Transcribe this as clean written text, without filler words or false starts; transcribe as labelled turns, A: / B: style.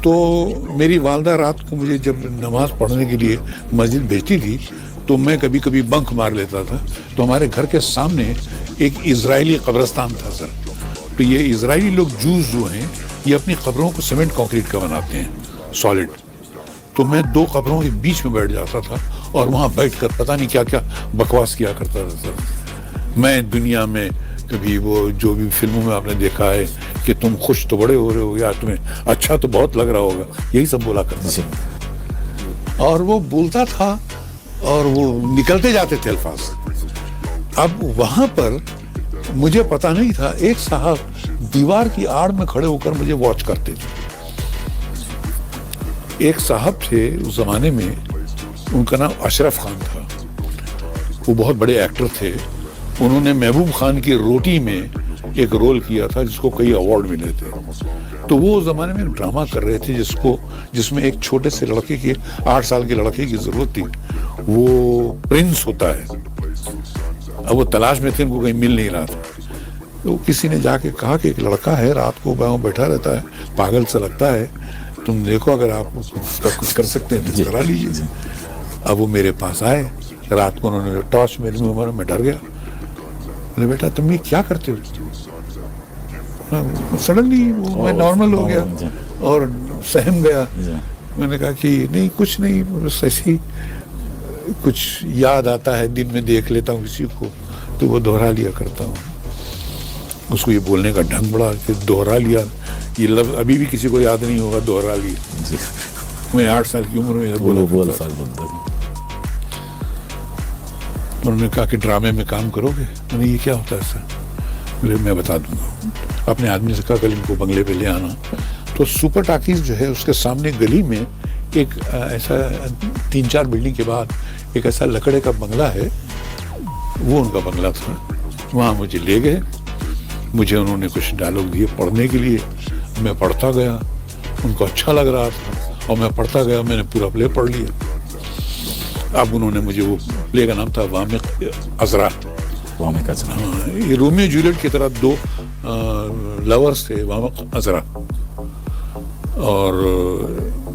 A: तो मेरी वालदा रात को मुझे जब नमाज पढ़ने के लिए मस्जिद भेजती थी तो मैं कभी कभी बंक मार लेता था। तो हमारे घर के सामने एक इजरायली कब्रिस्तान था सर। तो ये इजरायली लोग जूस जो हैं ये अपनी कब्रों को सीमेंट कंक्रीट का बनाते हैं, सॉलिड। तो मैं दो कब्रों के बीच में बैठ जाता था और वहाँ बैठकर पता नहीं क्या क्या बकवास किया करता था सर। मैं दुनिया में कभी वो जो भी फिल्मों में आपने देखा है कि तुम खुश तो बड़े हो रहे हो, या तुम्हें अच्छा तो बहुत लग रहा होगा, यही सब बोला करता था। और वो बोलता था और वो निकलते जाते थे अल्फाज। अब वहां पर मुझे पता नहीं था, एक साहब दीवार की आड़ में खड़े होकर मुझे वॉच करते थे। एक साहब थे उस जमाने में, उनका नाम अशरफ खान था। वो बहुत बड़े एक्टर थे। उन्होंने महबूब खान की रोटी में एक रोल किया था जिसको कई अवार्ड मिले थे। तो वो उस जमाने में ड्रामा कर रहे थे जिसमें एक छोटे से लड़के की 8 साल के लड़के की जरूरत थी। वो प्रिंस होता है। अब वो तलाश में थे, उनको कहीं मिल नहीं रहा था। तो किसी ने जाके कहा कि एक लड़का है रात को वहाँ बैठा रहता है, पागल सा लगता है, तुम देखो अगर आप उसका कुछ कर सकते हैं तो करा लीजिए। अब वो मेरे पास आए रात को, उन्होंने टॉर्च मेरे मुंह मारा, मैं डर गया। बोले बेटा तुम ये क्या करते हो? सडनली मैं नॉर्मल हो गया और सहम गया। मैंने कहा कि नहीं कुछ नहीं, बस ऐसी कुछ याद आता है, दिन में देख लेता हूँ किसी को तो वो दोहरा लिया करता हूँ। उसको ये बोलने का ढंग बड़ा कि दोहरा लिया, ये लफ्ज अभी भी किसी को याद नहीं होगा, दोहरा लिया। मैं 8 साल की उम्र में बोला। उन्होंने कहा कि ड्रामे में काम करोगे? मैंने ये क्या होता है सर? बोले मैं बता दूंगा। अपने आदमी से कहा कल इनको बंगले पे ले आना। तो सुपर टाकीज जो है उसके सामने गली में एक ऐसा 3-4 बिल्डिंग के बाद एक ऐसा लकड़े का बंगला है, वो उनका बंगला था। वहाँ मुझे ले गए, मुझे उन्होंने कुछ डायलॉग दिए पढ़ने के लिए। मैं पढ़ता गया, उनको अच्छा लग रहा था और मैं पढ़ता गया, मैंने पूरा प्ले पढ़ लिया। अब उन्होंने मुझे, वो प्ले का नाम था वामिक अजरा। ये रोमियो जूलियट की तरह 2 लवर्स थे, वामिक अजरा। और